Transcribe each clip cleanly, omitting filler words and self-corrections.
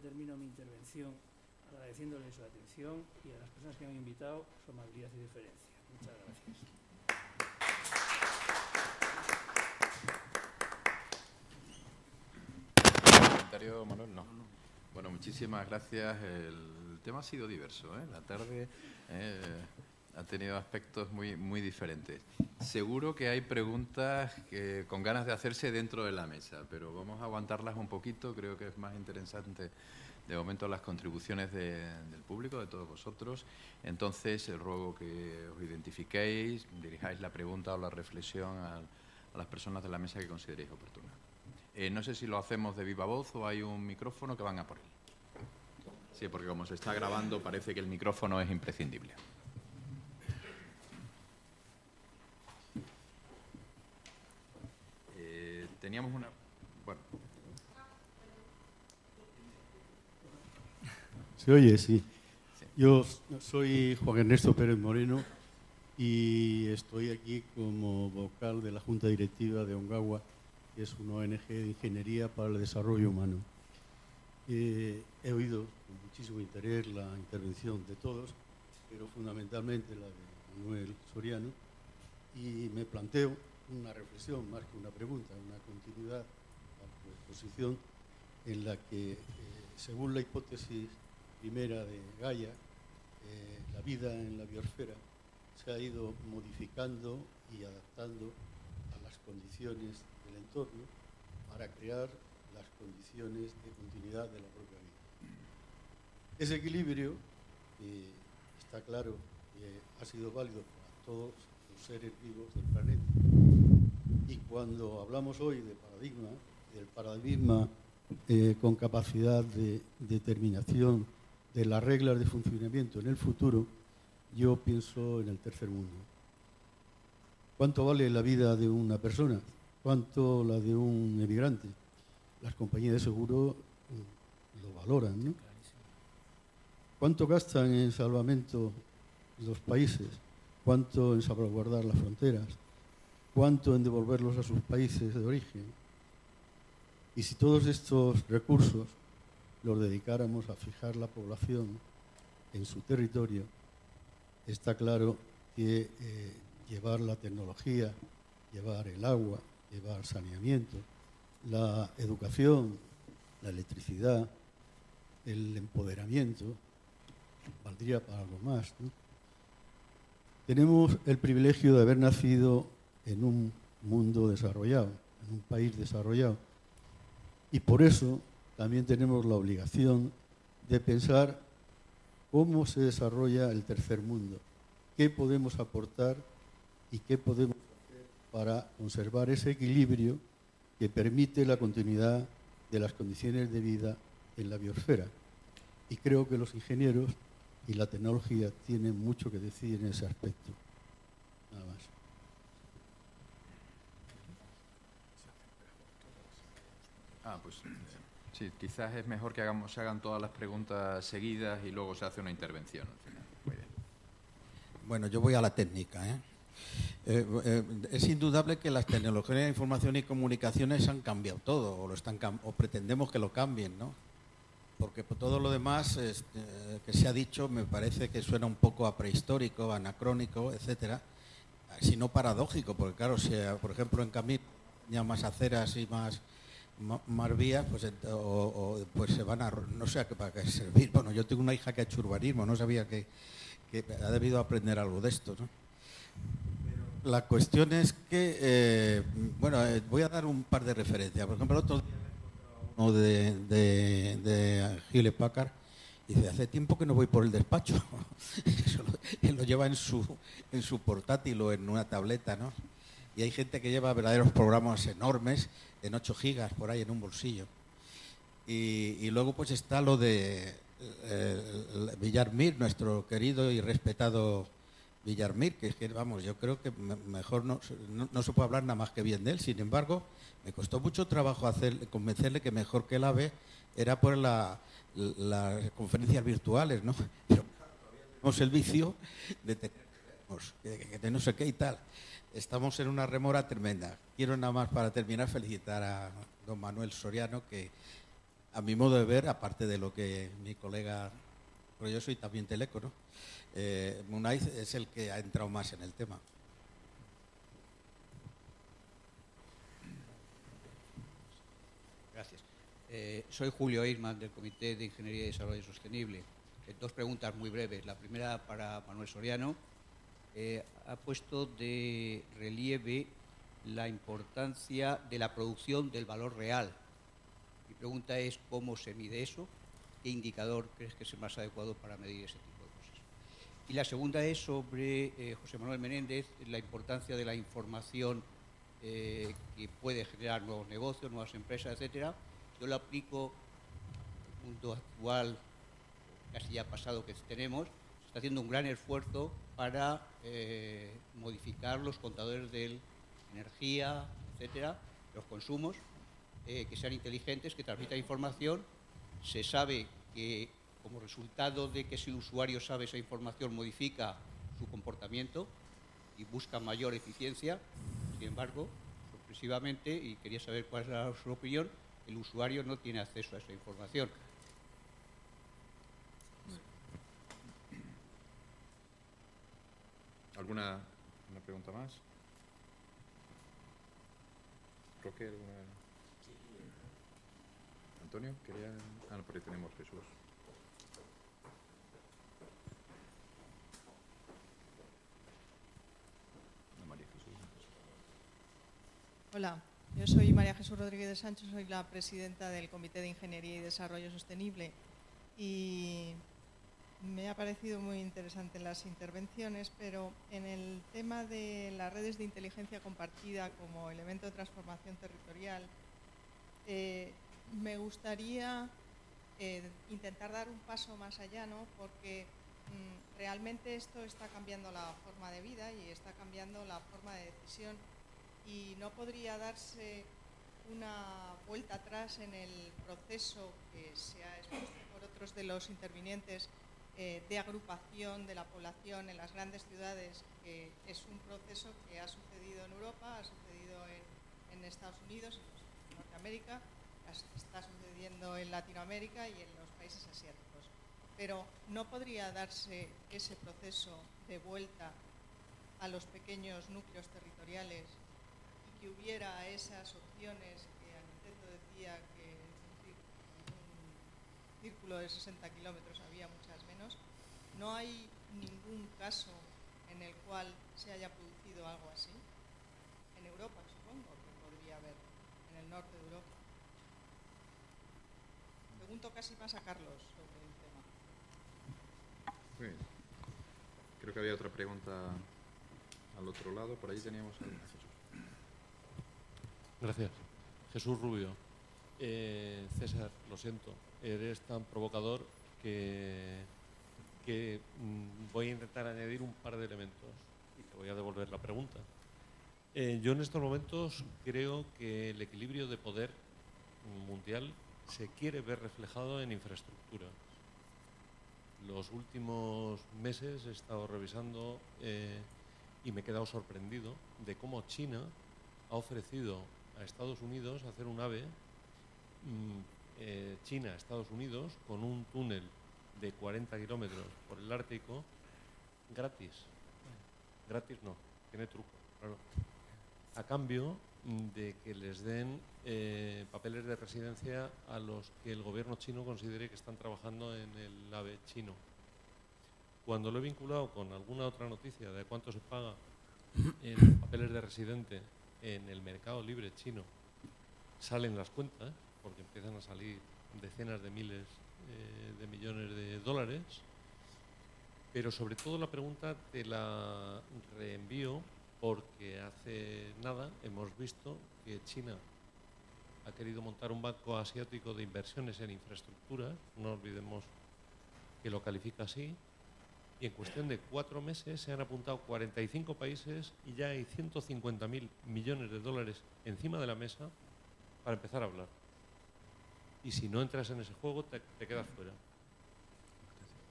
termino mi intervención agradeciéndoles su atención y a las personas que me han invitado su amabilidad y deferencia. Muchas gracias. ¿Comentario, Manuel? No. Bueno, muchísimas gracias. El tema ha sido diverso, ¿eh? La tarde ha tenido aspectos muy diferentes. Seguro que hay preguntas con ganas de hacerse dentro de la mesa, pero vamos a aguantarlas un poquito. Creo que es más interesante de momento las contribuciones del público, de todos vosotros. Entonces, ruego que os identifiquéis, dirijáis la pregunta o la reflexión a las personas de la mesa que consideréis oportuna. No sé si lo hacemos de viva voz o hay un micrófono que van a por él. Sí, porque como se está grabando parece que el micrófono es imprescindible. Teníamos una... Bueno. ¿Se oye? Sí. Yo soy Juan Ernesto Pérez Moreno y estoy aquí como vocal de la Junta Directiva de Ongawa, que es una ONG de Ingeniería para el Desarrollo Humano. He oído con muchísimo interés la intervención de todos, pero fundamentalmente la de Manuel Soriano, y me planteo una reflexión más que una pregunta, una continuidad a tu exposición en la que, según la hipótesis primera de Gaia, la vida en la biosfera se ha ido modificando y adaptando a las condiciones del entorno para crear las condiciones de continuidad de la propia vida. Ese equilibrio está claro que ha sido válido para todos los seres vivos del planeta. Y cuando hablamos hoy de paradigma, del paradigma con capacidad de determinación de las reglas de funcionamiento en el futuro, yo pienso en el tercer mundo. ¿Cuánto vale la vida de una persona? ¿Cuánto la de un emigrante? Las compañías de seguro lo valoran, ¿no? ¿Cuánto gastan en salvamento los países? ¿Cuánto en salvaguardar las fronteras? ¿Cuánto en devolverlos a sus países de origen? Y si todos estos recursos los dedicáramos a fijar la población en su territorio, está claro que llevar la tecnología, llevar el agua, llevar saneamiento, la educación, la electricidad, el empoderamiento, valdría para algo más, ¿no? Tenemos el privilegio de haber nacido en un mundo desarrollado, en un país desarrollado, y por eso también tenemos la obligación de pensar cómo se desarrolla el tercer mundo, qué podemos aportar y qué podemos hacer para conservar ese equilibrio que permite la continuidad de las condiciones de vida en la biosfera. Y creo que los ingenieros y la tecnología tienen mucho que decir en ese aspecto. Nada más. Pues sí, quizás es mejor que se hagan todas las preguntas seguidas y luego se hace una intervención al final. Muy bien. Bueno, yo voy a la técnica, es indudable que las tecnologías de información y comunicaciones han cambiado todo, o pretendemos que lo cambien, ¿no? Porque por todo lo demás que se ha dicho me parece que suena un poco a prehistórico, anacrónico, etcétera, si no paradójico, porque claro, si por ejemplo en camino ya más aceras y más vías, pues se van a, no sé para qué servir. Bueno, yo tengo una hija que ha hecho urbanismo, no sabía que ha debido aprender algo de esto, ¿no? La cuestión es que, voy a dar un par de referencias. Por ejemplo, el otro día uno de Hewlett Packard dice, hace tiempo que no voy por el despacho. Él lo lleva en su portátil o en una tableta, ¿no? Y hay gente que lleva verdaderos programas enormes en 8 gigas por ahí en un bolsillo. Y luego pues está lo de Villarmir, nuestro querido y respetado Villarmir, que es que, vamos, yo creo que mejor no se puede hablar nada más que bien de él. Sin embargo, me costó mucho trabajo convencerle que mejor que el AVE era por las conferencias virtuales, ¿no? Pero tenemos el vicio de que no sé qué y tal. Estamos en una remora tremenda. Quiero nada más, para terminar, felicitar a don Manuel Soriano, que a mi modo de ver, aparte de lo que mi colega, pero yo soy también teleco, ¿no? Munaiz es el que ha entrado más en el tema. Gracias. Soy Julio Eisman, del Comité de Ingeniería y Desarrollo Sostenible. Dos preguntas muy breves. La primera para Manuel Soriano. Ha puesto de relieve la importancia de la producción del valor real. Mi pregunta es cómo se mide eso, qué indicador crees que es el más adecuado para medir ese tipo de cosas. Y la segunda es sobre José Manuel Menéndez, la importancia de la información que puede generar nuevos negocios, nuevas empresas, etcétera. Yo lo aplico al mundo actual, casi ya pasado que tenemos. Se está haciendo un gran esfuerzo para modificar los contadores de energía, etcétera, los consumos, que sean inteligentes, que transmitan información. Se sabe que como resultado de que si el usuario sabe esa información modifica su comportamiento y busca mayor eficiencia. Sin embargo, sorpresivamente, y quería saber cuál es su opinión, el usuario no tiene acceso a esa información. ¿Alguna pregunta más? Roque, ¿alguna? Antonio, quería... Ah, no, por ahí tenemos Jesús. No, María Jesús. Hola, yo soy María Jesús Rodríguez de Sánchez, soy la presidenta del Comité de Ingeniería y Desarrollo Sostenible y me ha parecido muy interesante las intervenciones, pero en el tema de las redes de inteligencia compartida como elemento de transformación territorial, me gustaría intentar dar un paso más allá, ¿no? Porque realmente esto está cambiando la forma de vida y está cambiando la forma de decisión y no podría darse una vuelta atrás en el proceso que se ha expuesto por otros de los intervinientes de agrupación de la población en las grandes ciudades, que es un proceso que ha sucedido en Europa, ha sucedido en Estados Unidos, en Norteamérica, está sucediendo en Latinoamérica y en los países asiáticos. Pero no podría darse ese proceso de vuelta a los pequeños núcleos territoriales y que hubiera esas opciones que Aniceto decía que en un círculo de 60 kilómetros había muchas menos. No hay ningún caso en el cual se haya producido algo así. En Europa, supongo que podría haber, en el norte de Europa. Pregunto casi más a Carlos sobre el tema. Muy bien. Creo que había otra pregunta al otro lado. Por ahí teníamos a Jesús. Gracias. Jesús Rubio. César, lo siento, eres tan provocador que voy a intentar añadir un par de elementos y te voy a devolver la pregunta. Yo en estos momentos creo que el equilibrio de poder mundial se quiere ver reflejado en infraestructuras. Los últimos meses he estado revisando y me he quedado sorprendido de cómo China ha ofrecido a Estados Unidos hacer un AVE China-Estados Unidos con un túnel de 40 kilómetros por el Ártico gratis. Gratis no, tiene truco, claro. A cambio de que les den papeles de residencia a los que el gobierno chino considere que están trabajando en el AVE chino. Cuando lo he vinculado con alguna otra noticia de cuánto se paga en papeles de residente en el mercado libre chino, salen las cuentas, porque empiezan a salir decenas de miles de millones de dólares, pero sobre todo la pregunta te la reenvío porque hace nada hemos visto que China ha querido montar un banco asiático de inversiones en infraestructuras, no olvidemos que lo califica así, y en cuestión de 4 meses se han apuntado 45 países y ya hay 150.000 millones de dólares encima de la mesa para empezar a hablar. Y si no entras en ese juego, te quedas fuera.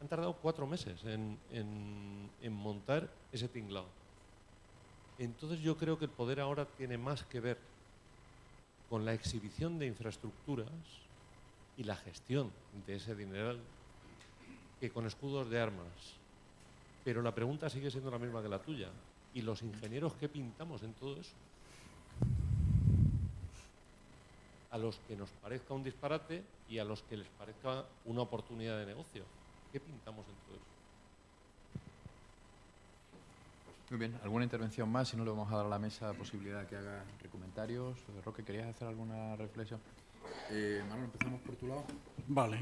Han tardado 4 meses en montar ese tinglado. Entonces yo creo que el poder ahora tiene más que ver con la exhibición de infraestructuras y la gestión de ese dineral que con escudos de armas. Pero la pregunta sigue siendo la misma que la tuya. ¿Y los ingenieros qué pintamos en todo eso? A los que nos parezca un disparate y a los que les parezca una oportunidad de negocio. ¿Qué pintamos en todo eso? Muy bien, ¿alguna intervención más? Si no, le vamos a dar a la mesa posibilidad de que haga comentarios. Roque, ¿querías hacer alguna reflexión? Manuel, empezamos por tu lado. Vale.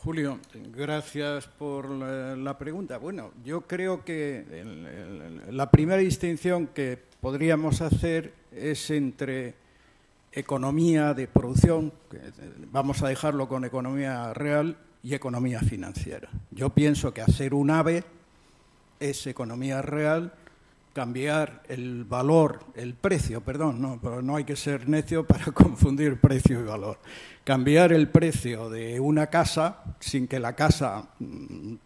Julio, gracias por la pregunta. Bueno, yo creo que la primera distinción que podríamos hacer es entre economía de producción, que vamos a dejarlo con economía real, y economía financiera. Yo pienso que hacer un AVE es economía real, cambiar el valor, el precio, perdón, no hay que ser necio para confundir precio y valor. Cambiar el precio de una casa sin que la casa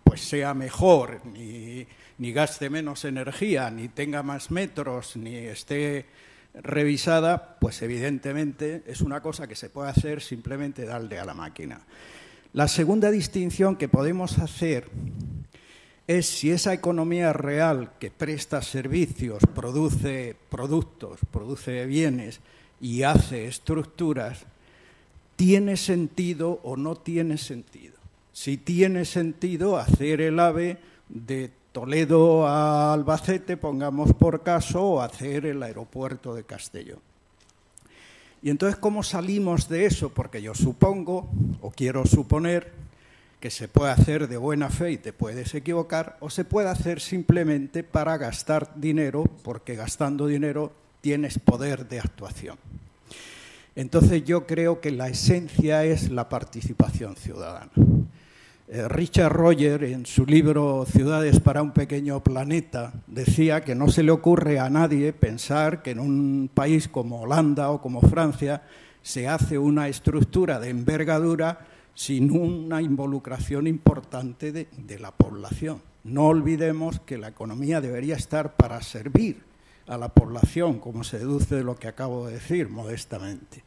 pues sea mejor, ni gaste menos energía, ni tenga más metros, ni esté revisada, pues evidentemente es una cosa que se puede hacer simplemente darle a la máquina. La segunda distinción que podemos hacer es si esa economía real que presta servicios, produce productos, produce bienes y hace estructuras, ¿tiene sentido o no tiene sentido? Si tiene sentido hacer el AVE de Toledo a Albacete, pongamos por caso, o hacer el aeropuerto de Castellón. Y entonces, ¿cómo salimos de eso? Porque yo supongo, o quiero suponer, que se puede hacer de buena fe y te puedes equivocar, o se puede hacer simplemente para gastar dinero, porque gastando dinero tienes poder de actuación. Entonces yo creo que la esencia es la participación ciudadana. Richard Rogers, en su libro Ciudades para un pequeño planeta, decía que no se le ocurre a nadie pensar que en un país como Holanda o como Francia se hace una estructura de envergadura sin una involucración importante de la población. No olvidemos que la economía debería estar para servir a la población, como se deduce de lo que acabo de decir, modestamente.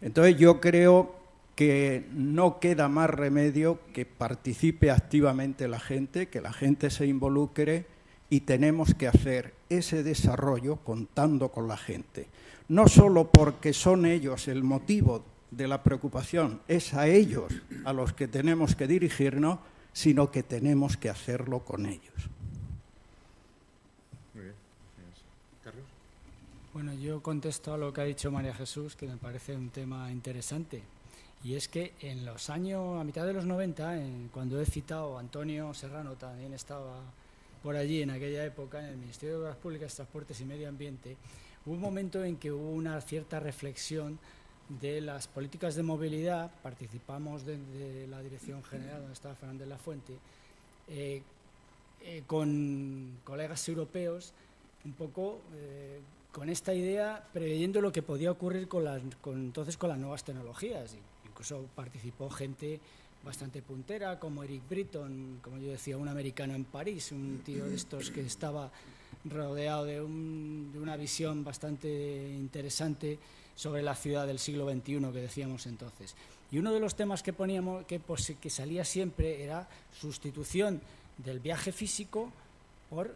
Entonces yo creo que no queda más remedio que participe activamente la gente, que la gente se involucre, y tenemos que hacer ese desarrollo contando con la gente. No solo porque son ellos el motivo de la preocupación, es a ellos a los que tenemos que dirigirnos, sino que tenemos que hacerlo con ellos. Muy bien. Carlos. Bueno, yo contesto a lo que ha dicho María Jesús, que me parece un tema interesante. Y es que en los años, a mitad de los 90, cuando he citado, Antonio Serrano también estaba por allí en aquella época, en el Ministerio de Obras Públicas, Transportes y Medio Ambiente, hubo un momento en que hubo una cierta reflexión de las políticas de movilidad. Participamos de la Dirección General, donde estaba Fernández Lafuente, con colegas europeos, un poco con esta idea, preveyendo lo que podía ocurrir entonces con las nuevas tecnologías. Incluso participó gente bastante puntera, como Eric Britton, como yo decía, un americano en París, un tío de estos que estaba rodeado de una visión bastante interesante sobre la ciudad del siglo XXI que decíamos entonces. Y uno de los temas que poníamos, que salía siempre, era sustitución del viaje físico por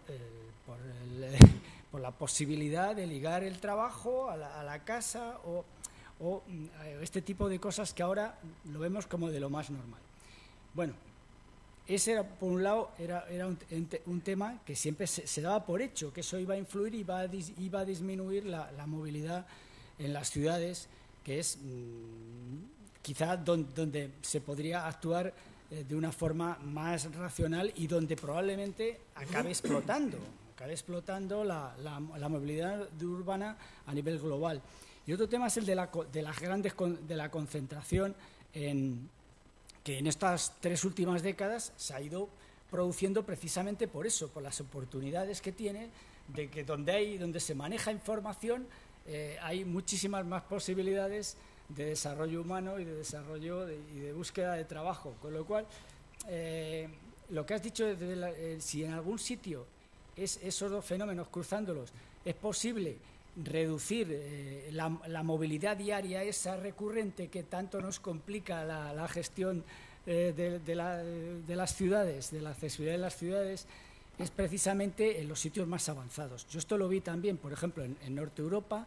la posibilidad de ligar el trabajo a la casa o este tipo de cosas que ahora lo vemos como de lo más normal. Bueno, ese era, por un lado, era un tema que siempre se daba por hecho, que eso iba a influir y iba a disminuir la movilidad en las ciudades, que es quizá donde se podría actuar de una forma más racional y donde probablemente acabe explotando la movilidad urbana a nivel global. Y otro tema es el de la concentración, que en estas 3 últimas décadas se ha ido produciendo precisamente por eso, por las oportunidades que tiene, de que donde se maneja información hay muchísimas más posibilidades de desarrollo humano y de desarrollo y de búsqueda de trabajo. Con lo cual, lo que has dicho, si en algún sitio esos dos fenómenos cruzándolos es posible reducir la movilidad diaria esa recurrente que tanto nos complica la gestión de las ciudades, de la accesibilidad de las ciudades, es precisamente en los sitios más avanzados. Yo esto lo vi también, por ejemplo, en Norte Europa,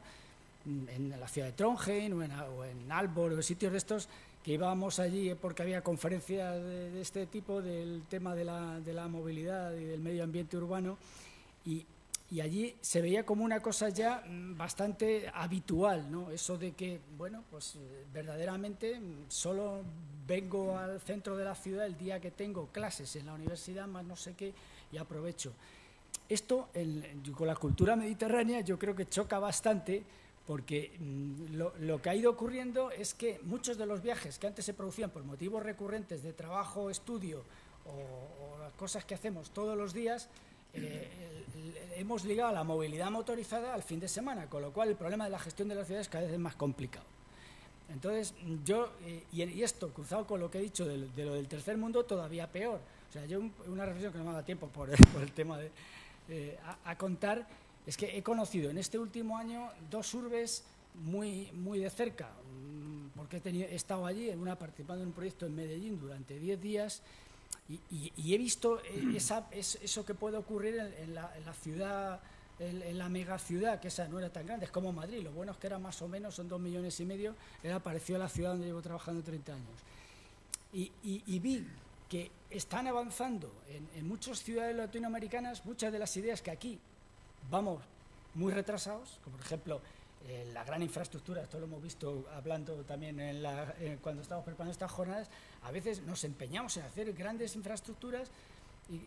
en la ciudad de Trondheim o en Aalborg, o en sitios de estos, que íbamos allí porque había conferencias de este tipo del tema de la movilidad y del medio ambiente urbano, y allí se veía como una cosa ya bastante habitual, ¿no? Eso de que, bueno, pues verdaderamente solo vengo al centro de la ciudad el día que tengo clases en la universidad, más no sé qué, y aprovecho. Esto, con la cultura mediterránea, yo creo que choca bastante, porque lo que ha ido ocurriendo es que muchos de los viajes que antes se producían por motivos recurrentes de trabajo, estudio o las cosas que hacemos todos los días, hemos ligado la movilidad motorizada al fin de semana, con lo cual el problema de la gestión de las ciudades cada vez es más complicado. Entonces, yo, y esto cruzado con lo que he dicho de lo del tercer mundo, todavía peor. O sea, yo una reflexión que no me da tiempo por el tema a contar, es que he conocido en este último año dos urbes muy de cerca, porque he estado allí participando en un proyecto en Medellín durante 10 días, y he visto eso que puede ocurrir en la ciudad, en la megaciudad, que esa no era tan grande, es como Madrid. Lo bueno es que era más o menos, son 2,5 millones, era parecido a la ciudad donde llevo trabajando 30 años. Y vi que están avanzando en muchas ciudades latinoamericanas muchas de las ideas que aquí vamos muy retrasados, como por ejemplo la gran infraestructura. Esto lo hemos visto hablando también cuando estamos preparando estas jornadas. A veces nos empeñamos en hacer grandes infraestructuras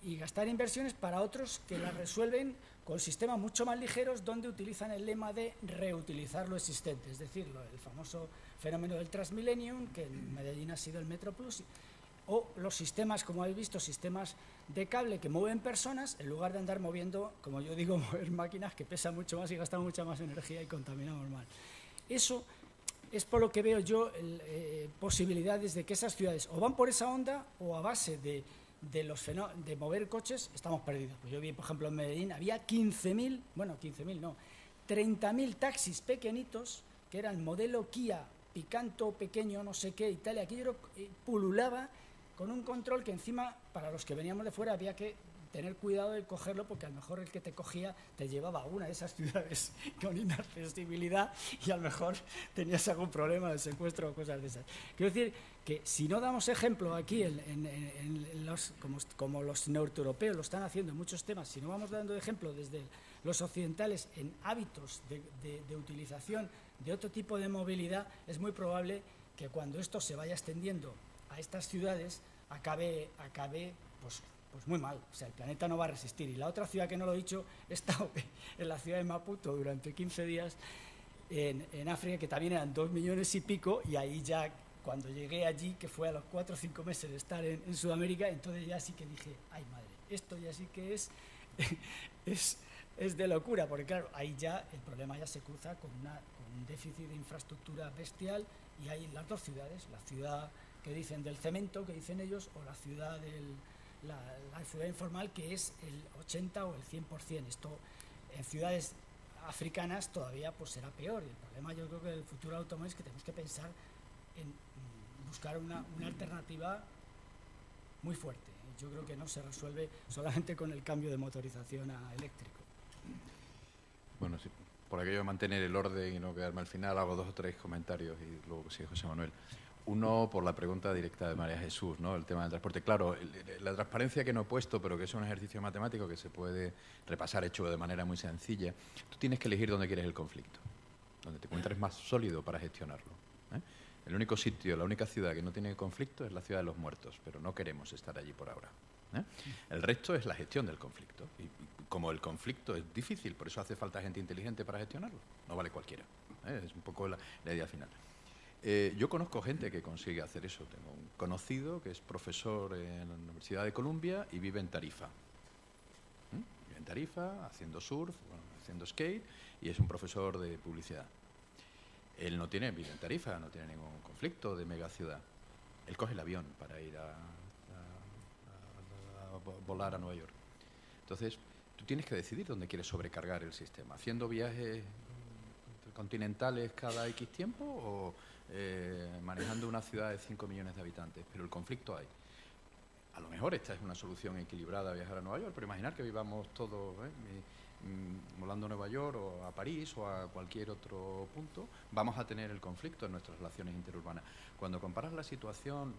y gastar inversiones para otros que las resuelven con sistemas mucho más ligeros, donde utilizan el lema de reutilizar lo existente, es decir, el famoso fenómeno del Transmillennium, que en Medellín ha sido el Metro Plus, o los sistemas, como habéis visto, sistemas de cable que mueven personas, en lugar de andar moviendo, como yo digo, mover máquinas que pesan mucho más y gastan mucha más energía y contaminamos mal. Eso es por lo que veo yo posibilidades de que esas ciudades o van por esa onda, o a base de mover coches estamos perdidos. Pues yo vi, por ejemplo, en Medellín había 30.000 taxis pequeñitos que eran modelo Kia, Picanto pequeño, no sé qué, Italia, aquello pululaba con un control que encima, para los que veníamos de fuera, había que tener cuidado de cogerlo, porque a lo mejor el que te cogía te llevaba a una de esas ciudades con inaccesibilidad y a lo mejor tenías algún problema de secuestro o cosas de esas. Quiero decir que si no damos ejemplo aquí, como los norteeuropeos lo están haciendo en muchos temas, si no vamos dando ejemplo desde los occidentales en hábitos de utilización de otro tipo de movilidad, es muy probable que cuando esto se vaya extendiendo a estas ciudades acabe pues muy mal. O sea, el planeta no va a resistir. Y la otra ciudad que no lo he dicho, he estado en la ciudad de Maputo durante 15 días en África, que también eran 2 millones y pico, y ahí ya, cuando llegué allí, que fue a los 4 o 5 meses de estar en Sudamérica, entonces ya sí que dije, ay madre, esto ya sí que es de locura, porque claro, ahí ya el problema ya se cruza con un déficit de infraestructura bestial, y hay las dos ciudades, la ciudad que dicen del cemento, que dicen ellos, o la ciudad la ciudad informal, que es el 80 o el 100%. Esto en ciudades africanas todavía pues será peor, y el problema, yo creo que del futuro automóvil es que tenemos que pensar en buscar una alternativa muy fuerte. Yo creo que no se resuelve solamente con el cambio de motorización a eléctrico. Bueno, sí, por aquello de mantener el orden y no quedarme al final, hago 2 o 3 comentarios y luego sigue José Manuel. Uno, por la pregunta directa de María Jesús, ¿no? El tema del transporte. Claro, la transparencia que no he puesto, pero que es un ejercicio matemático que se puede repasar, hecho de manera muy sencilla. Tú tienes que elegir dónde quieres el conflicto, donde te encuentres más sólido para gestionarlo, ¿eh? El único sitio, la única ciudad que no tiene conflicto es la ciudad de los muertos, pero no queremos estar allí por ahora, ¿eh? El resto es la gestión del conflicto. Y como el conflicto es difícil, por eso hace falta gente inteligente para gestionarlo. No vale cualquiera, ¿eh? Es un poco la idea final. Yo conozco gente que consigue hacer eso. Tengo un conocido que es profesor en la Universidad de Columbia y vive en Tarifa. Vive en Tarifa, haciendo surf, haciendo skate, y es un profesor de publicidad. Él vive en Tarifa, no tiene ningún conflicto de megaciudad. Él coge el avión para ir a volar a Nueva York. Entonces, tú tienes que decidir dónde quieres sobrecargar el sistema. Haciendo viajes continentales cada X tiempo o manejando una ciudad de 5 millones de habitantes, pero el conflicto hay. A lo mejor esta es una solución equilibrada, viajar a Nueva York, pero imaginar que vivamos todos volando a Nueva York o a París o a cualquier otro punto, vamos a tener el conflicto en nuestras relaciones interurbanas. Cuando comparas la situación,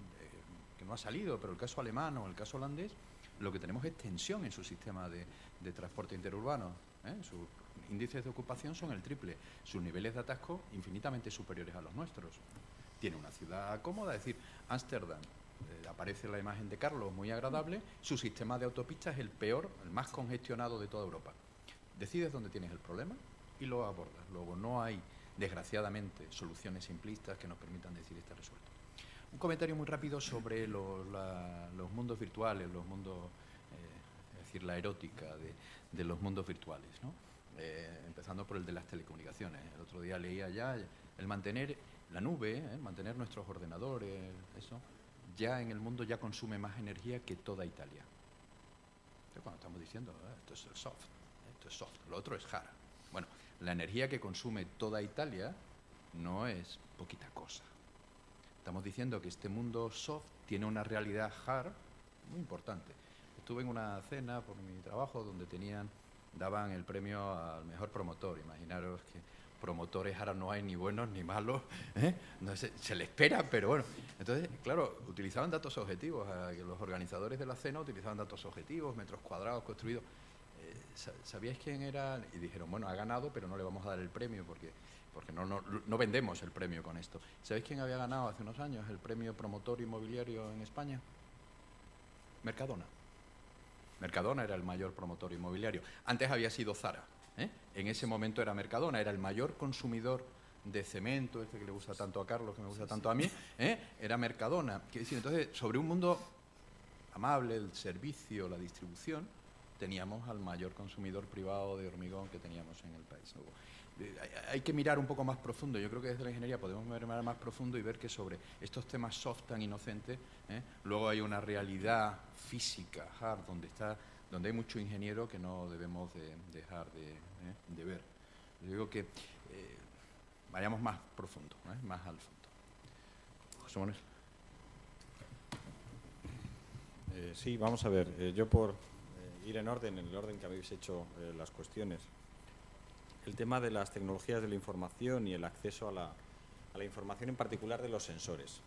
que no ha salido, pero el caso alemán o el caso holandés, lo que tenemos es tensión en su sistema de transporte interurbano. Sus índices de ocupación son el triple, sus niveles de atasco infinitamente superiores a los nuestros. Tiene una ciudad cómoda, es decir, Ámsterdam, aparece la imagen de Carlos, muy agradable, su sistema de autopistas es el peor, el más congestionado de toda Europa. Decides dónde tienes el problema y lo abordas. Luego no hay, desgraciadamente, soluciones simplistas que nos permitan decir está resuelto. Un comentario muy rápido sobre los mundos virtuales, los mundos, es decir, la erótica de los mundos virtuales, ¿no? Empezando por el de las telecomunicaciones. El otro día leía ya el mantener la nube, mantener nuestros ordenadores, eso, ya en el mundo ya consume más energía que toda Italia. Entonces, cuando estamos diciendo, esto es el soft, esto es soft, lo otro es hard. Bueno, la energía que consume toda Italia no es poquita cosa. Estamos diciendo que este mundo soft tiene una realidad hard muy importante. Estuve en una cena por mi trabajo donde daban el premio al mejor promotor. Imaginaros que promotores ahora no hay ni buenos ni malos, no sé, se le espera, pero bueno. Entonces, claro, utilizaban datos objetivos. Los organizadores de la cena utilizaban datos objetivos, metros cuadrados construidos. ¿Sabíais quién era? Y dijeron, bueno, ha ganado, pero no le vamos a dar el premio porque no vendemos el premio con esto. ¿Sabéis quién había ganado hace unos años el premio promotor inmobiliario en España? Mercadona. Mercadona era el mayor promotor inmobiliario. Antes había sido Zara. En ese momento era Mercadona, era el mayor consumidor de cemento, que le gusta tanto a Carlos, que me gusta tanto a mí, era Mercadona. Entonces, sobre un mundo amable, el servicio, la distribución, teníamos al mayor consumidor privado de hormigón que teníamos en el país. Hay que mirar un poco más profundo. Yo creo que desde la ingeniería podemos mirar más profundo y ver que sobre estos temas soft tan inocentes, luego hay una realidad física, hard, donde hay mucho ingeniero que no debemos dejar de ver. Yo digo que vayamos más profundo, más al fondo. José Manuel. Sí, vamos a ver. Yo por ir en el orden que habéis hecho las cuestiones. El tema de las tecnologías de la información y el acceso a la información, en particular de los sensores.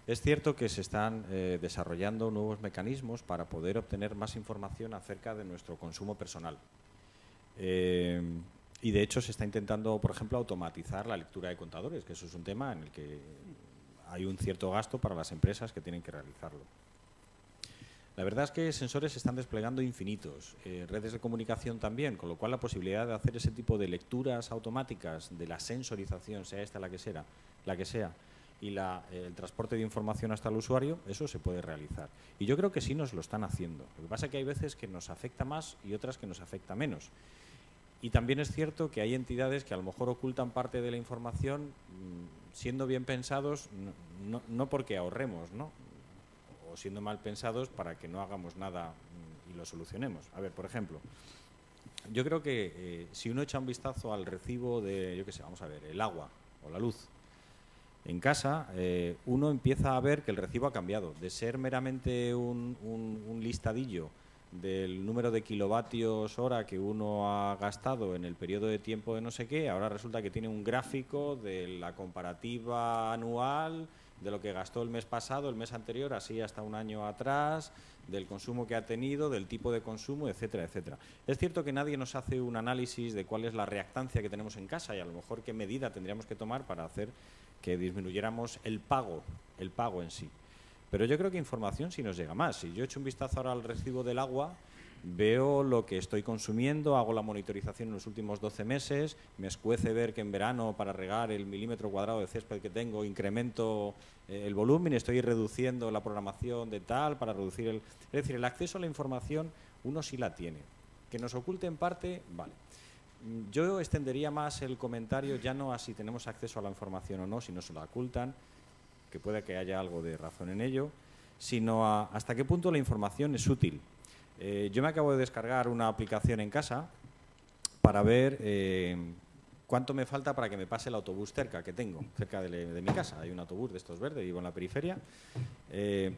Es cierto que se están desarrollando nuevos mecanismos para poder obtener más información acerca de nuestro consumo personal. Y de hecho se está intentando, por ejemplo, automatizar la lectura de contadores, que eso es un tema en el que hay un cierto gasto para las empresas que tienen que realizarlo. La verdad es que sensores se están desplegando infinitos, redes de comunicación también, con lo cual la posibilidad de hacer ese tipo de lecturas automáticas de la sensorización, sea esta la que sea, y el transporte de información hasta el usuario, eso se puede realizar. Y yo creo que sí nos lo están haciendo. Lo que pasa es que hay veces que nos afecta más y otras que nos afecta menos. Y también es cierto que hay entidades que a lo mejor ocultan parte de la información siendo bien pensados, no porque ahorremos, ¿no? O siendo mal pensados para que no hagamos nada y lo solucionemos. A ver, por ejemplo, yo creo que si uno echa un vistazo al recibo de, yo qué sé, vamos a ver, el agua o la luz en casa, uno empieza a ver que el recibo ha cambiado. De ser meramente un listadillo del número de kilovatios hora que uno ha gastado en el periodo de tiempo de no sé qué, ahora resulta que tiene un gráfico de la comparativa anual de lo que gastó el mes pasado, el mes anterior, así hasta un año atrás, del consumo que ha tenido, del tipo de consumo, etcétera, etcétera. Es cierto que nadie nos hace un análisis de cuál es la reactancia que tenemos en casa y a lo mejor qué medida tendríamos que tomar para hacer que disminuyéramos el pago en sí. Pero yo creo que información sí nos llega más. Si yo echo un vistazo ahora al recibo del agua, veo lo que estoy consumiendo, hago la monitorización en los últimos 12 meses, me escuece ver que en verano para regar el milímetro cuadrado de césped que tengo incremento el volumen, estoy reduciendo la programación de tal para reducir el... Es decir, el acceso a la información uno sí la tiene. Que nos oculte en parte, vale. Yo extendería más el comentario ya no a si tenemos acceso a la información o no, si no se la ocultan, que puede que haya algo de razón en ello, sino a hasta qué punto la información es útil. Yo me acabo de descargar una aplicación en casa para ver cuánto me falta para que me pase el autobús cerca de mi casa. Hay un autobús de estos verdes, vivo en la periferia,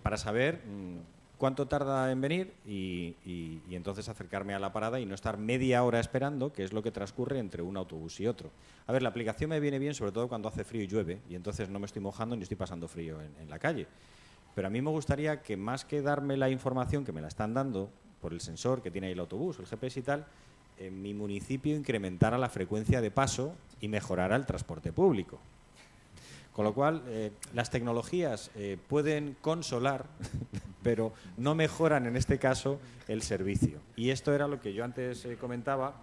para saber cuánto tarda en venir y entonces acercarme a la parada y no estar media hora esperando, que es lo que transcurre entre un autobús y otro. A ver, la aplicación me viene bien sobre todo cuando hace frío y llueve y entonces no me estoy mojando ni estoy pasando frío en la calle. Pero a mí me gustaría que más que darme la información que me la están dando por el sensor que tiene ahí el autobús, el GPS y tal, en mi municipio incrementara la frecuencia de paso y mejorara el transporte público. Con lo cual, las tecnologías pueden consolar, pero no mejoran en este caso el servicio. Y esto era lo que yo antes comentaba,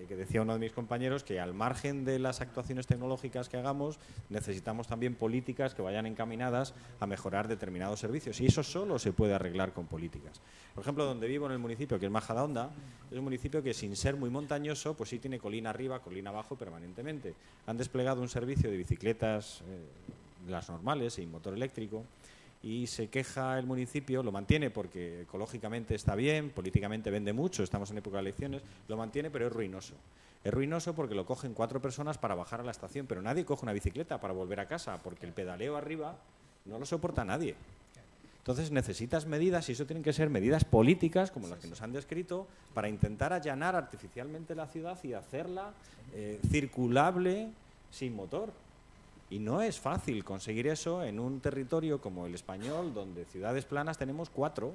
que decía uno de mis compañeros, que al margen de las actuaciones tecnológicas que hagamos, necesitamos también políticas que vayan encaminadas a mejorar determinados servicios. Y eso solo se puede arreglar con políticas. Por ejemplo, donde vivo en el municipio, que es Majadahonda, es un municipio que sin ser muy montañoso, pues sí tiene colina arriba, colina abajo permanentemente. Han desplegado un servicio de bicicletas, las normales, sin motor eléctrico, y se queja el municipio, lo mantiene porque ecológicamente está bien, políticamente vende mucho, estamos en época de elecciones, lo mantiene, pero es ruinoso. Es ruinoso porque lo cogen 4 personas para bajar a la estación, pero nadie coge una bicicleta para volver a casa, porque el pedaleo arriba no lo soporta nadie. Entonces necesitas medidas, y eso tienen que ser medidas políticas, como las que nos han descrito, para intentar allanar artificialmente la ciudad y hacerla circulable sin motor. Y no es fácil conseguir eso en un territorio como el español, donde ciudades planas tenemos 4,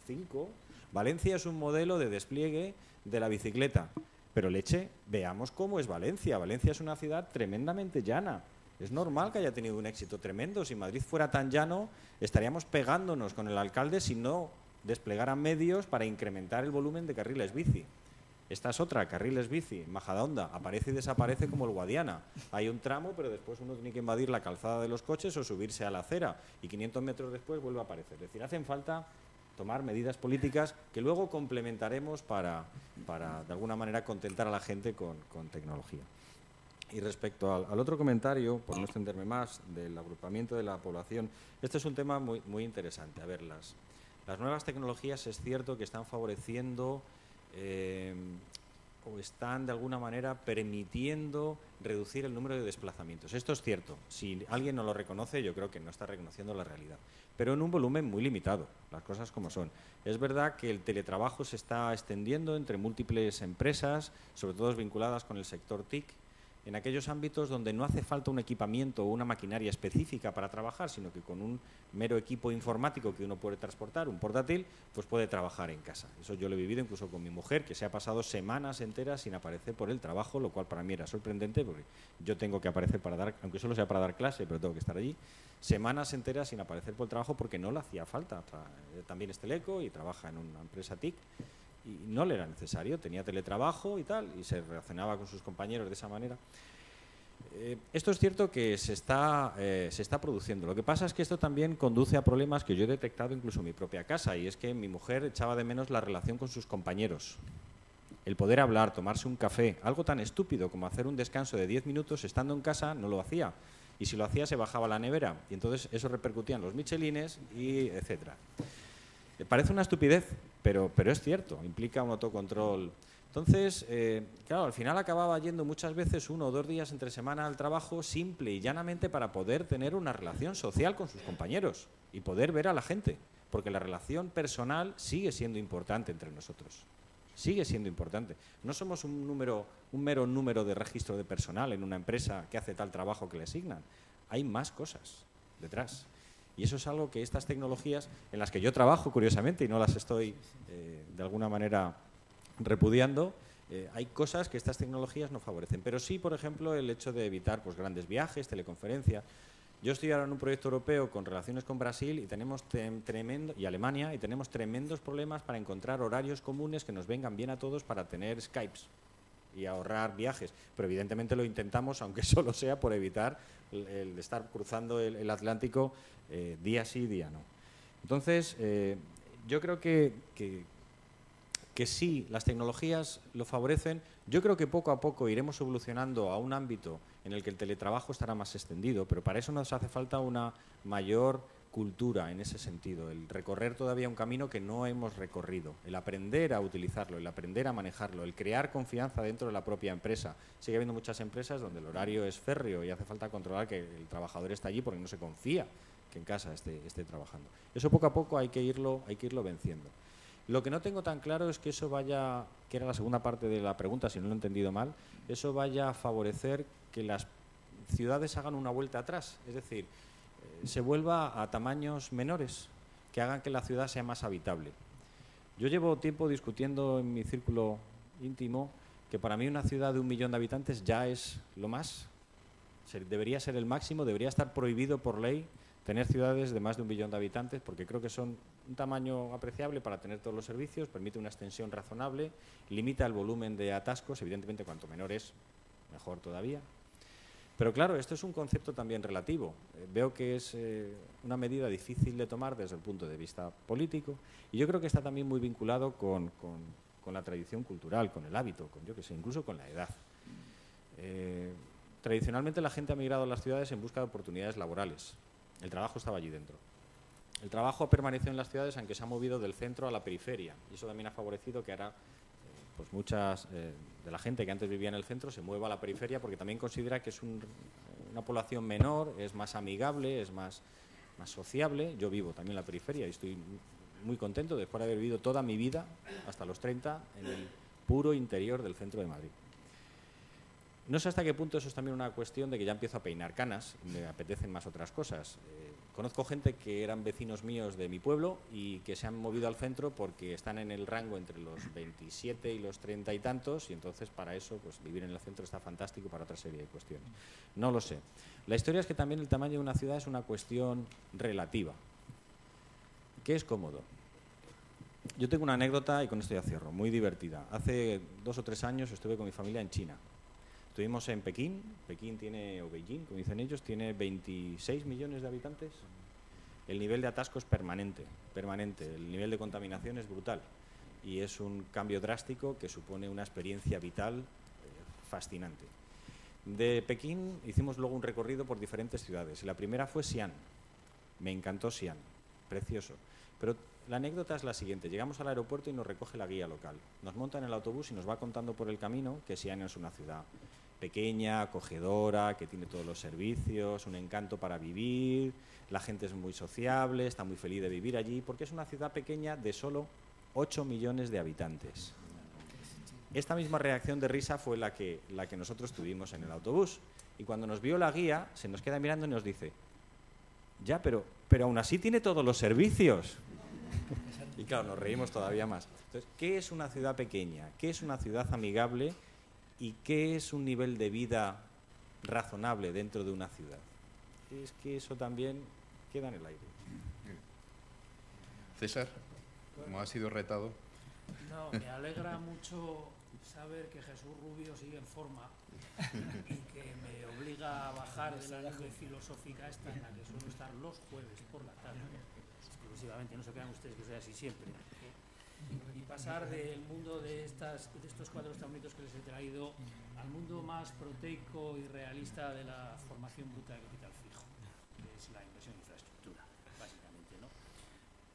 5. Valencia es un modelo de despliegue de la bicicleta. Pero leche, veamos cómo es Valencia. Valencia es una ciudad tremendamente llana. Es normal que haya tenido un éxito tremendo. Si Madrid fuera tan llano, estaríamos pegándonos con el alcalde si no desplegaran medios para incrementar el volumen de carriles bici. Esta es otra, carriles bici, Majadahonda, aparece y desaparece como el Guadiana. Hay un tramo, pero después uno tiene que invadir la calzada de los coches o subirse a la acera y 500 metros después vuelve a aparecer. Es decir, hacen falta tomar medidas políticas que luego complementaremos para de alguna manera contentar a la gente con tecnología. Y respecto al otro comentario, por no extenderme más, del agrupamiento de la población, este es un tema muy, muy interesante. A ver, las nuevas tecnologías es cierto que están favoreciendo o están de alguna manera permitiendo reducir el número de desplazamientos. Esto es cierto. Si alguien no lo reconoce, yo creo que no está reconociendo la realidad. Pero en un volumen muy limitado, las cosas como son. Es verdad que el teletrabajo se está extendiendo entre múltiples empresas, sobre todo vinculadas con el sector TIC, en aquellos ámbitos donde no hace falta un equipamiento o una maquinaria específica para trabajar, sino que con un mero equipo informático que uno puede transportar, un portátil, pues puede trabajar en casa. Eso yo lo he vivido incluso con mi mujer, que se ha pasado semanas enteras sin aparecer por el trabajo, lo cual para mí era sorprendente, porque yo tengo que aparecer para dar, aunque solo sea para dar clase, pero tengo que estar allí, semanas enteras sin aparecer por el trabajo porque no le hacía falta. También es teleco y trabaja en una empresa TIC. Y no le era necesario, tenía teletrabajo y tal, y se relacionaba con sus compañeros de esa manera. Esto es cierto que se está produciendo. Lo que pasa es que esto también conduce a problemas que yo he detectado incluso en mi propia casa, y es que mi mujer echaba de menos la relación con sus compañeros. El poder hablar, tomarse un café, algo tan estúpido como hacer un descanso de 10 minutos estando en casa, no lo hacía. Y si lo hacía, se bajaba a la nevera, y entonces eso repercutía en los michelines, y etcétera. Parece una estupidez, pero es cierto, implica un autocontrol. Entonces, claro, al final acababa yendo muchas veces 1 o 2 días entre semana al trabajo simple y llanamente para poder tener una relación social con sus compañeros y poder ver a la gente, porque la relación personal sigue siendo importante entre nosotros. Sigue siendo importante. No somos un mero número de registro de personal en una empresa que hace tal trabajo que le asignan. Hay más cosas detrás. Y eso es algo que estas tecnologías, en las que yo trabajo curiosamente y no las estoy de alguna manera repudiando, hay cosas que estas tecnologías no favorecen. Pero sí, por ejemplo, el hecho de evitar pues, grandes viajes, teleconferencias. Yo estoy ahora en un proyecto europeo con relaciones con Brasil y tenemos y Alemania, y tenemos tremendos problemas para encontrar horarios comunes que nos vengan bien a todos para tener Skypes y ahorrar viajes. Pero evidentemente lo intentamos, aunque solo sea por evitar el estar cruzando el Atlántico día sí, día no. Entonces, yo creo que sí, las tecnologías lo favorecen. Yo creo que poco a poco iremos evolucionando a un ámbito en el que el teletrabajo estará más extendido, pero para eso nos hace falta una mayor cultura en ese sentido, el recorrer todavía un camino que no hemos recorrido, el aprender a utilizarlo, el aprender a manejarlo, el crear confianza dentro de la propia empresa. Sigue habiendo muchas empresas donde el horario es férreo y hace falta controlar que el trabajador está allí porque no se confía que en casa esté trabajando. Eso poco a poco hay que irlo venciendo. Lo que no tengo tan claro es que eso vaya, que era la segunda parte de la pregunta, si no lo he entendido mal, eso vaya a favorecer que las ciudades hagan una vuelta atrás, es decir, se vuelva a tamaños menores, que hagan que la ciudad sea más habitable. Yo llevo tiempo discutiendo en mi círculo íntimo que para mí una ciudad de 1 millón de habitantes ya es lo más, debería ser el máximo, debería estar prohibido por ley tener ciudades de más de 1 millón de habitantes, porque creo que son un tamaño apreciable para tener todos los servicios, permite una extensión razonable, limita el volumen de atascos, evidentemente cuanto menor es, mejor todavía. Pero claro, esto es un concepto también relativo. Veo que es una medida difícil de tomar desde el punto de vista político y yo creo que está también muy vinculado con la tradición cultural, con el hábito, con, yo que sé, incluso con la edad. Tradicionalmente la gente ha migrado a las ciudades en busca de oportunidades laborales. El trabajo estaba allí dentro. El trabajo ha permanecido en las ciudades aunque se ha movido del centro a la periferia y eso también ha favorecido que ahora pues muchas de la gente que antes vivía en el centro se mueva a la periferia porque también considera que es una población menor, es más amigable, es más sociable. Yo vivo también en la periferia y estoy muy contento después de haber vivido toda mi vida, hasta los 30, en el puro interior del centro de Madrid. No sé hasta qué punto eso es también una cuestión de que ya empiezo a peinar canas, me apetecen más otras cosas. Conozco gente que eran vecinos míos de mi pueblo y que se han movido al centro porque están en el rango entre los 27 y los 30 y tantos y entonces para eso pues vivir en el centro está fantástico para otra serie de cuestiones. No lo sé. La historia es que también el tamaño de una ciudad es una cuestión relativa. ¿Qué es cómodo? Yo tengo una anécdota y con esto ya cierro, muy divertida. Hace 2 o 3 años estuve con mi familia en China. Estuvimos en Pekín. Pekín tiene, o Beijing, como dicen ellos, tiene 26 millones de habitantes. El nivel de atasco es permanente. El nivel de contaminación es brutal. Y es un cambio drástico que supone una experiencia vital fascinante. De Pekín hicimos luego un recorrido por diferentes ciudades. La primera fue Xi'an. Me encantó Xi'an. Precioso. Pero la anécdota es la siguiente. Llegamos al aeropuerto y nos recoge la guía local. Nos monta en el autobús y nos va contando por el camino que Xi'an es una ciudad pequeña, acogedora, que tiene todos los servicios, un encanto para vivir, la gente es muy sociable, está muy feliz de vivir allí, porque es una ciudad pequeña de solo 8 millones de habitantes. Esta misma reacción de risa fue la que nosotros tuvimos en el autobús. Y cuando nos vio la guía, se nos queda mirando y nos dice, ya, pero aún así tiene todos los servicios. Y claro, nos reímos todavía más. Entonces, ¿qué es una ciudad pequeña? ¿Qué es una ciudad amigable? ¿Y qué es un nivel de vida razonable dentro de una ciudad? Es que eso también queda en el aire. César, ¿cómo ha sido retado? No, me alegra mucho saber que Jesús Rubio sigue en forma y que me obliga a bajar de la nube filosófica esta en la que suelo estar los jueves por la tarde. Exclusivamente, no se crean ustedes que soy así siempre. Y pasar del mundo de estos cuadros tan bonitos que les he traído al mundo más proteico y realista de la formación bruta de capital fijo, que es la inversión en infraestructura, básicamente, ¿no?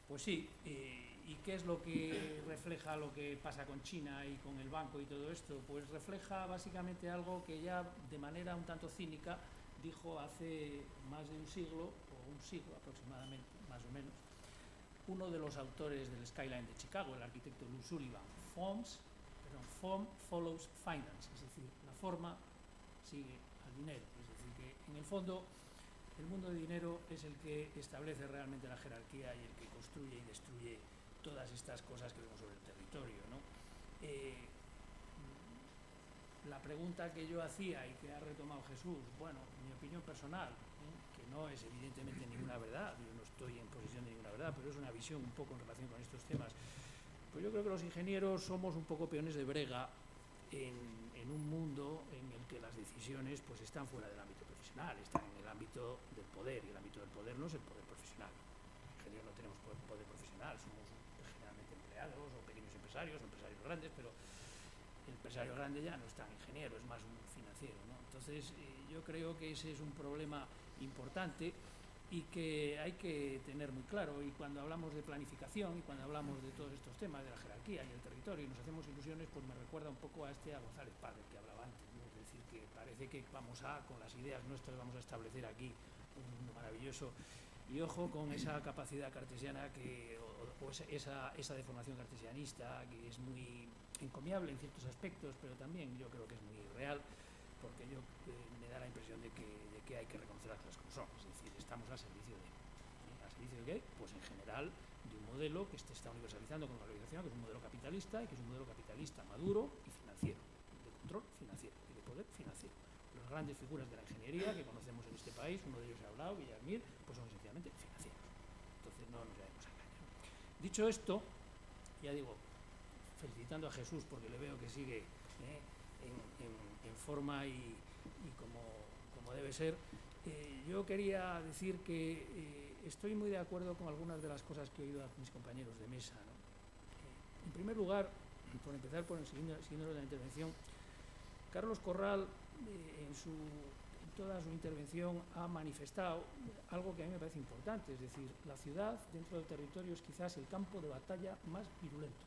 Pues sí, ¿y qué es lo que refleja lo que pasa con China y con el banco y todo esto? Pues refleja básicamente algo que ya de manera un tanto cínica dijo hace más de un siglo, o un siglo aproximadamente, más o menos, uno de los autores del Skyline de Chicago, el arquitecto Lou Sullivan. Form follows finance, es decir, la forma sigue al dinero. Es decir, que en el fondo el mundo de dinero es el que establece realmente la jerarquía y el que construye y destruye todas estas cosas que vemos sobre el territorio, ¿no? La pregunta que yo hacía y que ha retomado Jesús, bueno, mi opinión personal, que no es evidentemente ninguna verdad, yo no estoy en posesión de ninguna verdad, pero es una visión un poco en relación con estos temas. Pues yo creo que los ingenieros somos un poco peones de brega en un mundo en el que las decisiones pues están fuera del ámbito profesional, están en el ámbito del poder, y el ámbito del poder no es el poder profesional. Los ingenieros no tenemos poder profesional, somos generalmente empleados o pequeños empresarios grandes, pero el empresario grande ya no es tan ingeniero, es más un financiero, ¿no? Entonces yo creo que ese es un problema importante y que hay que tener muy claro. Y cuando hablamos de planificación y cuando hablamos de todos estos temas de la jerarquía y el territorio y nos hacemos ilusiones, pues me recuerda un poco a González Padre que hablaba antes, ¿no? Es decir, que parece que con las ideas nuestras vamos a establecer aquí un mundo maravilloso. Y ojo con esa capacidad cartesiana o esa deformación cartesianista que es muy encomiable en ciertos aspectos, pero también yo creo que es muy real, porque me da la impresión de que hay que reconocer las cosas como son. Es decir, estamos al servicio de... ¿Al servicio de qué? Pues en general de un modelo que se está universalizando con la globalización, que es un modelo capitalista y que es un modelo capitalista maduro y financiero, de control financiero y de poder financiero. Las grandes figuras de la ingeniería que conocemos en este país, uno de ellos ha hablado, Villamil, pues son esencialmente financieros. Entonces no nos debemos engañar. Dicho esto, ya digo, felicitando a Jesús porque le veo que sigue en forma y como debe ser, yo quería decir que estoy muy de acuerdo con algunas de las cosas que he oído a mis compañeros de mesa, ¿no? En primer lugar, por empezar siguiendo la intervención, Carlos Corral en toda su intervención ha manifestado algo que a mí me parece importante, es decir, la ciudad dentro del territorio es quizás el campo de batalla más virulento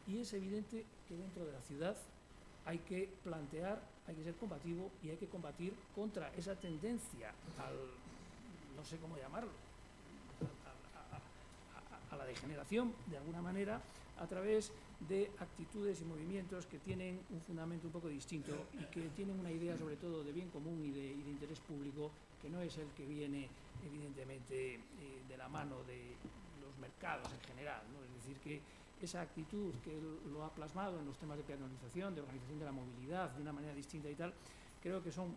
que hay. Y es evidente que dentro de la ciudad hay que plantear, hay que ser combativo y hay que combatir contra esa tendencia no sé cómo llamarlo, a la degeneración, de alguna manera, a través de actitudes y movimientos que tienen un fundamento un poco distinto y que tienen una idea sobre todo de bien común y de interés público, que no es el que viene evidentemente de la mano de los mercados en general, ¿no? Es decir, que esa actitud que él lo ha plasmado en los temas de peatonalización, de organización de la movilidad de una manera distinta y tal, creo que son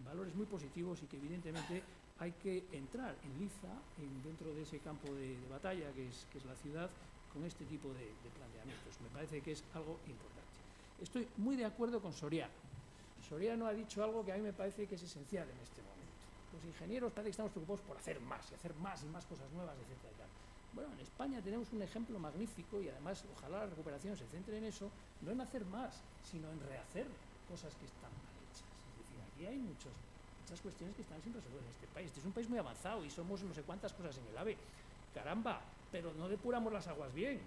valores muy positivos y que evidentemente hay que entrar en liza dentro de ese campo de batalla que es la ciudad con este tipo de planteamientos. Me parece que es algo importante. Estoy muy de acuerdo con Soriano. Soriano ha dicho algo que a mí me parece que es esencial en este momento. Los ingenieros parece que estamos preocupados por hacer más y más cosas nuevas, etcétera y tal. Bueno, en España tenemos un ejemplo magnífico y además ojalá la recuperación se centre en eso, no en hacer más, sino en rehacer cosas que están mal hechas. Es decir, aquí hay muchas cuestiones que están sin resolver en este país. Este es un país muy avanzado y somos no sé cuántas cosas en el AVE. Caramba, pero no depuramos las aguas bien.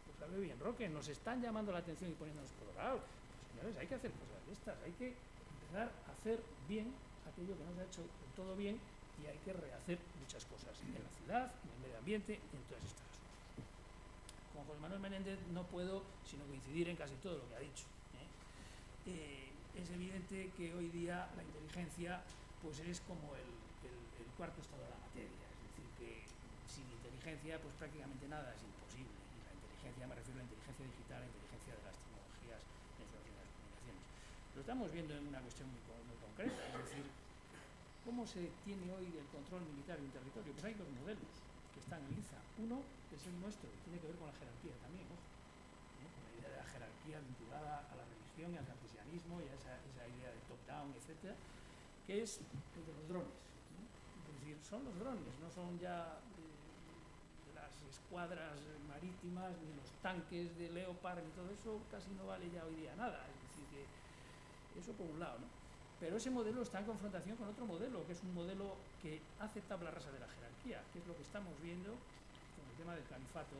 Lo sabe bien Roque, nos están llamando la atención y poniéndonos colorados. Pues, señores, hay que hacer cosas de estas, hay que empezar a hacer bien aquello que no se ha hecho del todo bien y hay que rehacer muchas cosas en la ciudad, en el medio ambiente, en todas estas cosas. Con José Manuel Menéndez no puedo sino coincidir en casi todo lo que ha dicho. Es evidente que hoy día la inteligencia pues es como el cuarto estado de la materia, es decir, que sin inteligencia pues prácticamente nada es imposible, y la inteligencia, me refiero a la inteligencia digital, a la inteligencia de las tecnologías de información y las comunicaciones. Lo estamos viendo en una cuestión muy concreta, es decir, ¿cómo se tiene hoy el control militar de un territorio? Pues hay dos modelos que están en liza. Uno es el nuestro, que tiene que ver con la jerarquía también, ojo, con la idea de la jerarquía vinculada a la religión y al cartesianismo y a esa idea de top-down, etcétera, que es el de los drones. Es decir, son los drones, no son ya las escuadras marítimas ni los tanques de Leopard, y todo eso casi no vale ya hoy día nada. Es decir, que eso por un lado, ¿no? Pero ese modelo está en confrontación con otro modelo, que es un modelo que hace tabla rasa de la jerarquía, que es lo que estamos viendo con el tema del califato,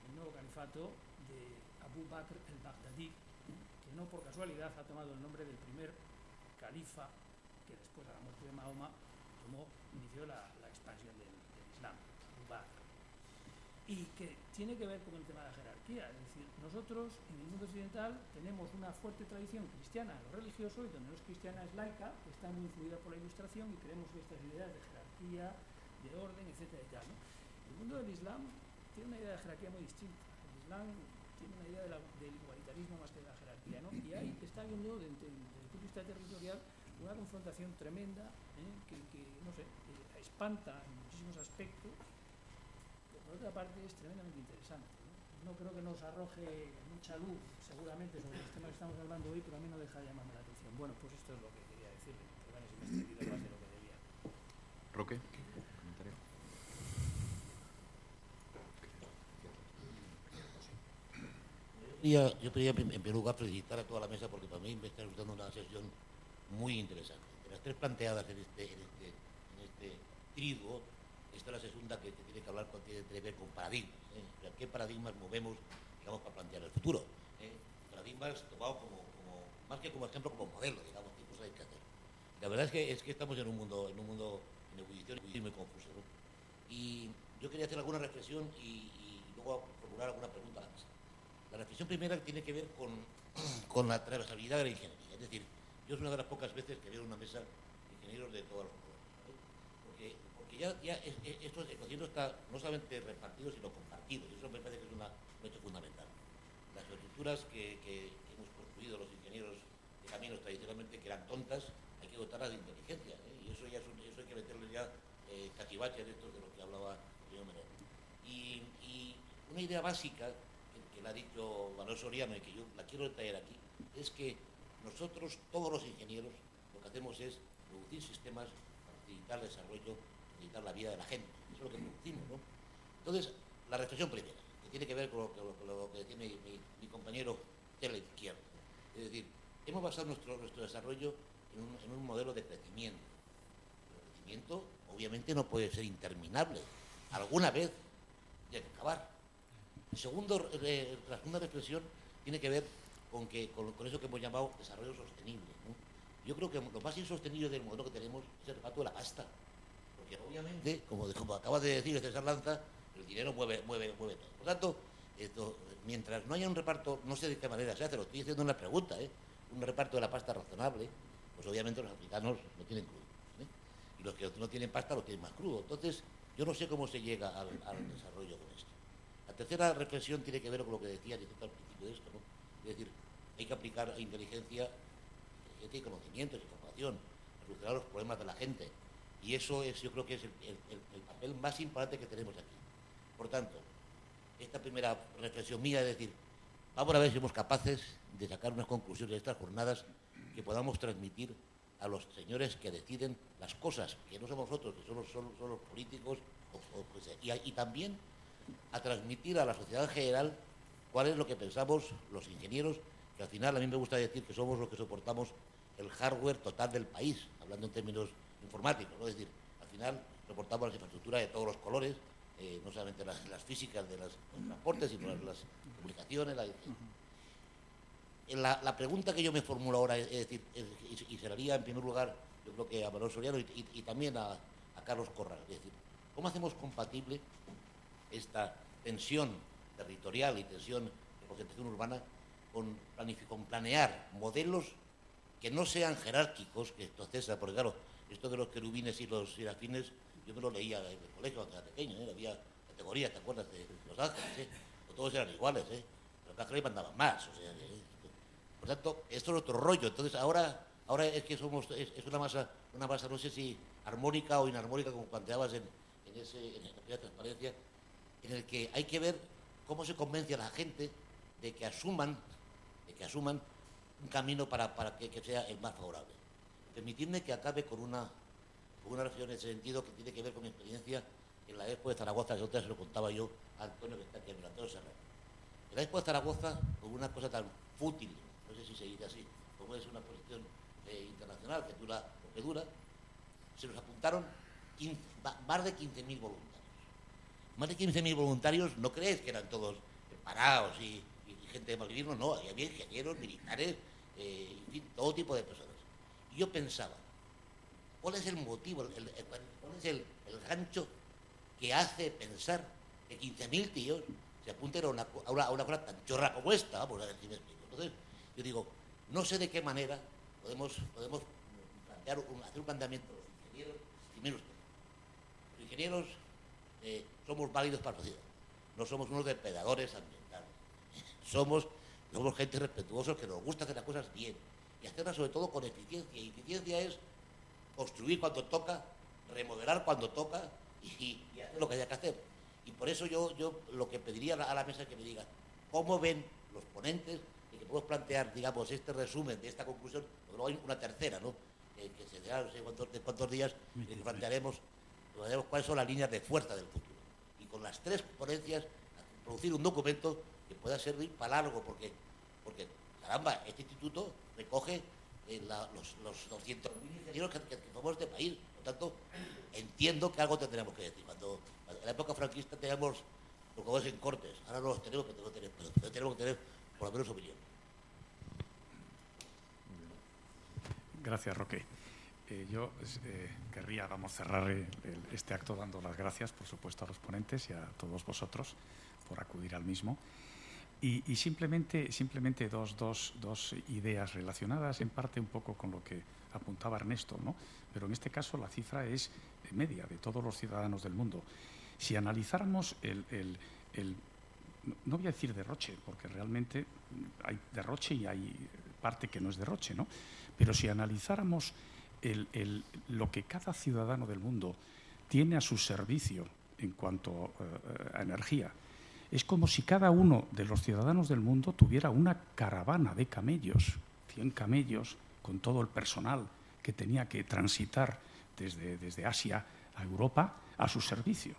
el nuevo califato de Abu Bakr el-Baghdadi, que no por casualidad ha tomado el nombre del primer califa que después de la muerte de Mahoma inició la expansión del Islam, Abu Bakr. Y que tiene que ver con el tema de la jerarquía, es decir, nosotros en el mundo occidental tenemos una fuerte tradición cristiana en lo religioso y donde no es cristiana es laica, que está muy influida por la Ilustración y creemos que estas ideas de jerarquía, de orden, etcétera y tal, ¿no? El mundo del Islam tiene una idea de jerarquía muy distinta. El Islam tiene una idea del igualitarismo más que de la jerarquía, ¿no? Y ahí está viendo desde el punto de vista territorial una confrontación tremenda, que no sé, espanta en muchísimos aspectos. Por otra parte es tremendamente interesante, ¿no? No creo que nos arroje mucha luz seguramente sobre los temas que estamos hablando hoy, pero a mí no deja de llamarme la atención. Bueno, pues esto es lo que quería decirle, perdón si me he extendido más de lo que debía. Roque, comentario. Yo quería en primer lugar felicitar a toda la mesa porque para mí me está resultando una sesión muy interesante. De las tres planteadas en este triduo, esta es la segunda que tiene que hablar, tiene que ver con paradigmas. ¿Qué paradigmas movemos, digamos, para plantear el futuro? Paradigmas tomados más que como ejemplo, como modelo, digamos, qué cosas hay que hacer. La verdad es que estamos en un mundo en ebullición y muy confuso, ¿no? Y yo quería hacer alguna reflexión y luego formular alguna pregunta a la mesa. La reflexión primera tiene que ver con la transversalidad de la ingeniería. Es decir, yo es una de las pocas veces que veo una mesa de ingenieros de todos los colores, ¿no? Porque ya esto el conocimiento está no solamente repartido, sino compartido. Y eso me parece que es un hecho fundamental. Las estructuras que hemos construido los ingenieros de caminos tradicionalmente, que eran tontas, hay que dotarlas de inteligencia, y eso ya eso hay que meterle ya cachivaches de estos de los que hablaba el señor Menor. Y una idea básica que la ha dicho Manuel Soriano y que yo la quiero detallar aquí, es que nosotros, todos los ingenieros, lo que hacemos es producir sistemas para facilitar el desarrollo, facilitar la vida de la gente. Eso es lo que producimos, ¿no? Entonces, la reflexión primera, que tiene que ver con lo que tiene mi compañero de la izquierda. Es decir, hemos basado nuestro desarrollo en un modelo de crecimiento. El crecimiento, obviamente, no puede ser interminable. Alguna vez tiene que acabar. La segunda reflexión tiene que ver con eso que hemos llamado desarrollo sostenible, ¿no? Yo creo que lo más insostenible del modelo que tenemos es el reparto de la pasta. Porque obviamente, como acaba de decir César Lanza, el dinero mueve todo. Por tanto, mientras no haya un reparto, no sé de qué manera se hace, lo estoy haciendo una pregunta, un reparto de la pasta razonable, pues obviamente los africanos lo tienen crudo, y los que no tienen pasta lo tienen más crudo. Entonces, yo no sé cómo se llega al desarrollo con esto. La tercera reflexión tiene que ver con lo que decía al principio de esto, ¿no? Es decir, hay que aplicar inteligencia y conocimientos, información, a solucionar los problemas de la gente. Y eso yo creo que es el papel más importante que tenemos aquí. Por tanto, esta primera reflexión mía es decir, vamos a ver si somos capaces de sacar unas conclusiones de estas jornadas que podamos transmitir a los señores que deciden las cosas, que no somos nosotros, que son los políticos, y también a transmitir a la sociedad en general cuál es lo que pensamos los ingenieros, que al final a mí me gusta decir que somos los que soportamos el hardware total del país, hablando en términos informáticos, ¿no? Es decir, al final soportamos las infraestructuras de todos los colores, no solamente las físicas de los transportes, sino las comunicaciones. La pregunta que yo me formulo ahora es decir, y se la haría en primer lugar, yo creo que a Manuel Soriano y también a Carlos Corral, es decir, ¿cómo hacemos compatible esta tensión territorial y tensión de concentración urbana con planear modelos que no sean jerárquicos, que esto César, porque claro, esto de los querubines y los serafines, yo me lo leía en el colegio cuando era pequeño, había categorías, ¿te acuerdas? De los ángeles, todos eran iguales, pero los ángeles mandaban más, o sea, por tanto, esto es otro rollo. Entonces ahora es que es una masa, no sé si armónica o inarmónica, como planteabas en la primera transparencia, en el que hay que ver cómo se convence a la gente de que asuman un camino para que sea el más favorable. Permitidme que acabe con una reflexión en ese sentido que tiene que ver con mi experiencia en la Expo de Zaragoza, que otra se lo contaba yo a Antonio, que está aquí, a Antonio Serrano. En la Expo de Zaragoza, con una cosa tan fútil, no sé si se dice así, como es una exposición internacional que dura, se nos apuntaron más de 15.000 voluntarios. Más de 15.000 voluntarios, no crees que eran todos parados y gente de malvivirnos, no, había ingenieros, militares, en fin, todo tipo de personas. Y yo pensaba, ¿cuál es el motivo, cuál es el gancho que hace pensar que 15.000 tíos se apunten a una cosa tan chorra como esta? Vamos a ver si me explico. Entonces, yo digo, no sé de qué manera podemos hacer un planteamiento de los ingenieros, primero los ingenieros somos válidos para la sociedad, no somos unos depredadores ambientales, somos gente respetuosos que nos gusta hacer las cosas bien y hacerlas sobre todo con eficiencia, y eficiencia es construir cuando toca, remodelar cuando toca y hacer lo que haya que hacer. Y por eso yo lo que pediría a la mesa es que me digan cómo ven los ponentes y que podemos plantear, digamos, este resumen de esta conclusión, porque luego hay una tercera, ¿no? Que se dará no sé cuántos días, que plantearemos cuáles son las líneas de fuerza del futuro. Y con las tres ponencias, producir un documento que pueda servir para largo, porque caramba, este instituto recoge los 200.000 ingenieros que somos de este país. Por tanto, entiendo que algo tendremos que decir. Cuando en la época franquista teníamos los jugadores en cortes, ahora no los tenemos, pero tenemos que tener por lo menos opinión. Gracias, Roque. Yo querría, cerrar este acto dando las gracias, por supuesto, a los ponentes y a todos vosotros por acudir al mismo. Y simplemente dos ideas relacionadas en parte un poco con lo que apuntaba Ernesto, ¿no? Pero en este caso la cifra es media de todos los ciudadanos del mundo. Si analizáramos no voy a decir derroche, porque realmente hay derroche y hay parte que no es derroche, ¿no? Pero si analizáramos lo que cada ciudadano del mundo tiene a su servicio en cuanto a energía, es como si cada uno de los ciudadanos del mundo tuviera una caravana de camellos, 100 camellos, con todo el personal que tenía que transitar desde Asia a Europa a su servicio.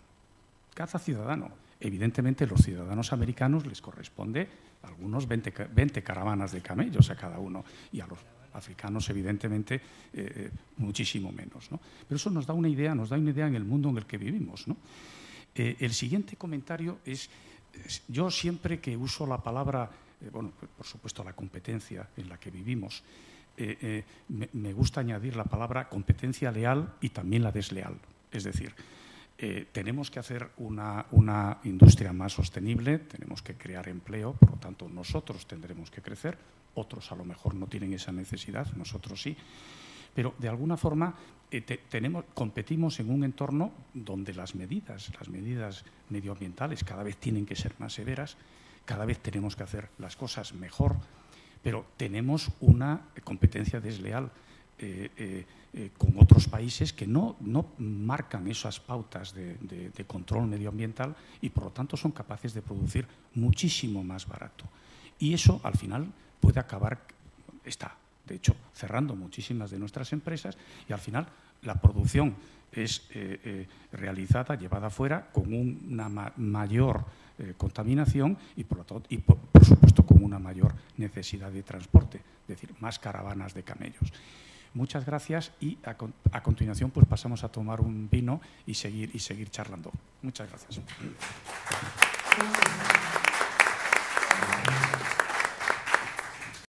Cada ciudadano. Evidentemente, los ciudadanos americanos les corresponde algunos 20 caravanas de camellos a cada uno, y a los africanos, evidentemente, muchísimo menos, ¿no? Pero eso nos da una idea en el mundo en el que vivimos, ¿no? El siguiente comentario es, yo siempre que uso la palabra, por supuesto la competencia en la que vivimos, me gusta añadir la palabra competencia leal y también la desleal. Es decir, tenemos que hacer una industria más sostenible, tenemos que crear empleo, por lo tanto nosotros tendremos que crecer, otros a lo mejor no tienen esa necesidad, nosotros sí, pero de alguna forma competimos en un entorno donde las medidas medioambientales cada vez tienen que ser más severas, cada vez tenemos que hacer las cosas mejor, pero tenemos una competencia desleal con otros países que no marcan esas pautas de control medioambiental y por lo tanto son capaces de producir muchísimo más barato. Y eso al final puede acabar, de hecho, cerrando muchísimas de nuestras empresas, y al final la producción es realizada, llevada afuera con una mayor contaminación y por supuesto con una mayor necesidad de transporte, es decir, más caravanas de camellos. Muchas gracias y a continuación pues pasamos a tomar un vino y seguir charlando. Muchas gracias.